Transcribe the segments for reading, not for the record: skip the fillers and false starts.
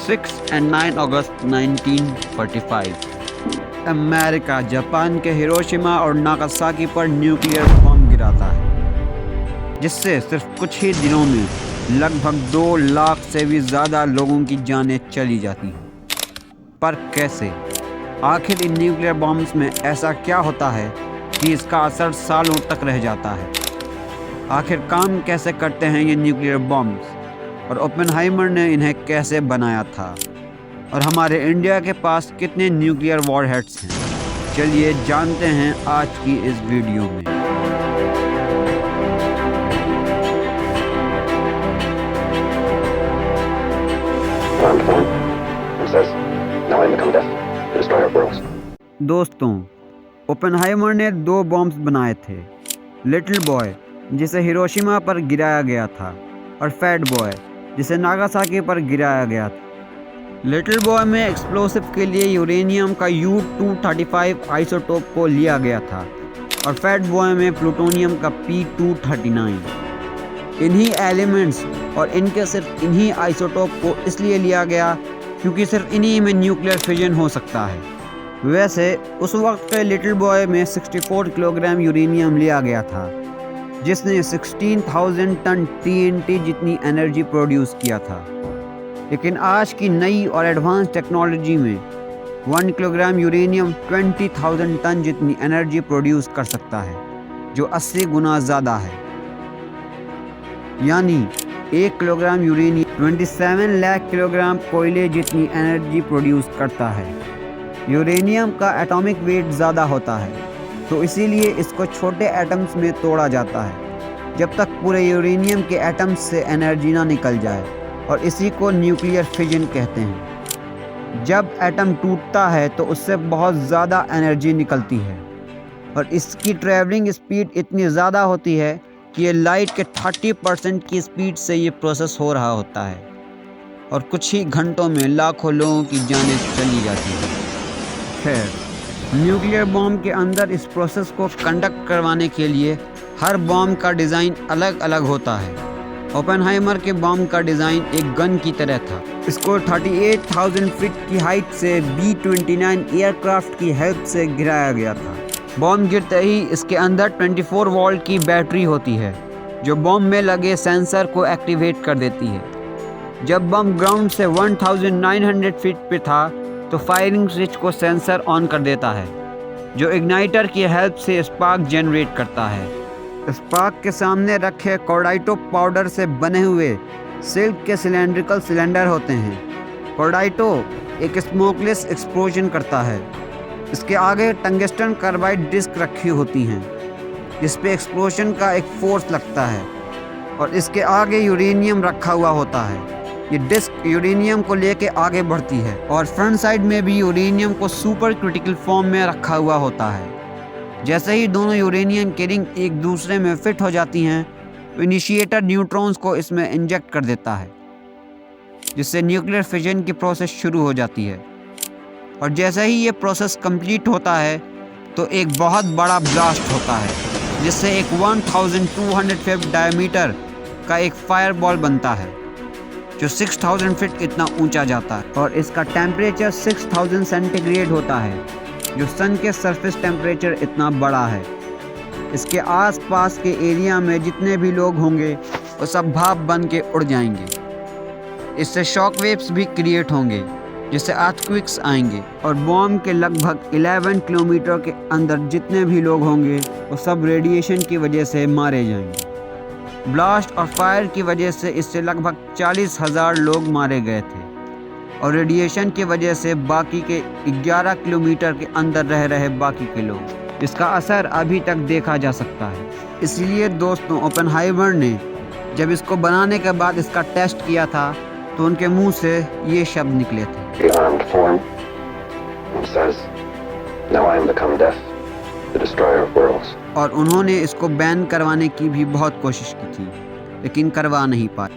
6 and 9 August 1945 America Japan के Hiroshima और Nagasaki पर न्यूक्लियर बम गिराता है, जिससे सिर्फ कुछ ही दिनों में लगभग 2 लाख से भी ज़्यादा लोगों की जानें चली जाती हैं। पर कैसे? आखिर इन न्यूक्लियर बॉम्ब्स में ऐसा क्या होता है कि इसका असर सालों तक रह जाता है? आखिर काम कैसे करते हैं ये न्यूक्लियर बॉम्ब्स, और ओपेनहाइमर ने इन्हें कैसे बनाया था, और हमारे इंडिया के पास कितने न्यूक्लियर वॉरहेड्स हैं? चलिए जानते हैं आज की इस वीडियो में। दोस्तों, ओपेनहाइमर ने 2 बॉम्ब्स बनाए थे, लिटिल बॉय जिसे हिरोशिमा पर गिराया गया था, और फैट बॉय जिसे नागासाकी पर गिराया गया था। लिटिल बॉय में एक्सप्लोसिव के लिए यूरेनियम का U-235 आइसोटोप को लिया गया था, और फैट बॉय में प्लूटोनियम का P-239। इन्हीं एलिमेंट्स और इनके सिर्फ इन्हीं आइसोटोप को इसलिए लिया गया क्योंकि सिर्फ इन्हीं में न्यूक्लियर फिजन हो सकता है। वैसे उस वक्त के लिटिल बॉय में 64 किलोग्राम यूरेनियम लिया गया था, जिसने 16,000 टन TNT जितनी एनर्जी प्रोड्यूस किया था। लेकिन आज की नई और एडवांस टेक्नोलॉजी में 1 किलोग्राम यूरेनियम 20,000 टन जितनी एनर्जी प्रोड्यूस कर सकता है, जो 80 गुना ज़्यादा है। यानी 1 किलोग्राम यूरेनियम 27 लाख किलोग्राम कोयले जितनी एनर्जी प्रोड्यूस करता है। यूरेनियम का एटॉमिक वेट ज़्यादा होता है, तो इसीलिए इसको छोटे एटम्स में तोड़ा जाता है जब तक पूरे यूरेनियम के एटम्स से एनर्जी ना निकल जाए, और इसी को न्यूक्लियर फिजन कहते हैं। जब एटम टूटता है तो उससे बहुत ज़्यादा एनर्जी निकलती है, और इसकी ट्रैवलिंग स्पीड इतनी ज़्यादा होती है कि ये लाइट के 30% की स्पीड से ये प्रोसेस हो रहा होता है, और कुछ ही घंटों में लाखों लोगों की जानें चली जाती हैं। खैर, न्यूक्लियर बॉम्ब के अंदर इस प्रोसेस को कंडक्ट करवाने के लिए हर बॉम्ब का डिज़ाइन अलग अलग होता है। ओपेनहाइमर के बॉम्ब का डिज़ाइन एक गन की तरह था। इसको 38,000 फीट की हाइट से B-29 एयरक्राफ्ट की हेल्प से गिराया गया था। बॉम्ब गिरते ही इसके अंदर 24 वोल्ट की बैटरी होती है, जो बॉम्ब में लगे सेंसर को एक्टिवेट कर देती है। जब बम ग्राउंड से 1900 फीट पे था तो फायरिंग स्विच को सेंसर ऑन कर देता है, जो इग्नाइटर की हेल्प से स्पार्क जनरेट करता है। स्पार्क के सामने रखे कॉर्डाइटो पाउडर से बने हुए सिल्क के सिलेंड्रिकल सिलेंडर होते हैं। कॉर्डाइटो एक स्मोकलेस एक्सप्लोजन करता है। इसके आगे टंगस्टन कार्बाइड डिस्क रखी होती हैं, जिस पे एक्सप्लोजन का एक फोर्स लगता है, और इसके आगे यूरेनियम रखा हुआ होता है। ये डिस्क यूरेनियम को लेके आगे बढ़ती है, और फ्रंट साइड में भी यूरेनियम को सुपर क्रिटिकल फॉर्म में रखा हुआ होता है। जैसे ही दोनों यूरेनियम की रिंग एक दूसरे में फिट हो जाती हैं, तो इनिशिएटर न्यूट्रॉन्स को इसमें इंजेक्ट कर देता है, जिससे न्यूक्लियर फिजन की प्रोसेस शुरू हो जाती है। और जैसे ही ये प्रोसेस कंप्लीट होता है तो एक बहुत बड़ा ब्लास्ट होता है, जिससे एक 1200 फीट डायमीटर का एक फायर बॉल बनता है, जो 6000 फीट इतना ऊंचा जाता है, और इसका टेम्परेचर 6000 सेंटीग्रेड होता है, जो सन के सरफेस टेम्परेचर इतना बड़ा है। इसके आसपास के एरिया में जितने भी लोग होंगे वो सब भाप बन के उड़ जाएंगे। इससे शॉक वेव्स भी क्रिएट होंगे, जिससे अर्थक्वेक्स आएंगे, और बॉम्ब के लगभग 11 किलोमीटर के अंदर जितने भी लोग होंगे वो सब रेडिएशन की वजह से मारे जाएंगे। ब्लास्ट और फायर की वजह से इससे लगभग 40,000 लोग मारे गए थे, और रेडिएशन की वजह से बाकी के 11 किलोमीटर के अंदर रह रहे बाकी के लोग। इसका असर अभी तक देखा जा सकता है। इसलिए दोस्तों, ओपेनहाइमर ने जब इसको बनाने के बाद इसका टेस्ट किया था तो उनके मुंह से ये शब्द निकले थे, और उन्होंने इसको बैन करवाने की भी बहुत कोशिश की थी, लेकिन करवा नहीं पाए।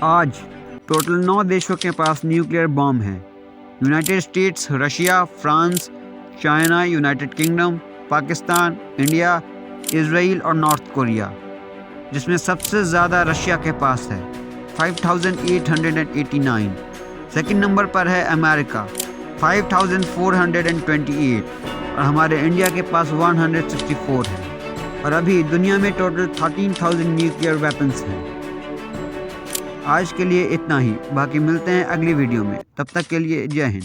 आज टोटल 9 देशों के पास न्यूक्लियर बॉम्ब हैं। United states, Russia, France, China, United kingdom, Pakistan, India, Israel और नॉर्थ कोरिया, जिसमें सबसे ज़्यादा रशिया के पास है 5889, सेकंड नंबर पर है अमेरिका 5428 और हमारे इंडिया के पास 164 है। और अभी दुनिया में टोटल 13,000 न्यूक्लियर वेपन्स हैं। आज के लिए इतना ही, बाकी मिलते हैं अगली वीडियो में। तब तक के लिए जय हिंद।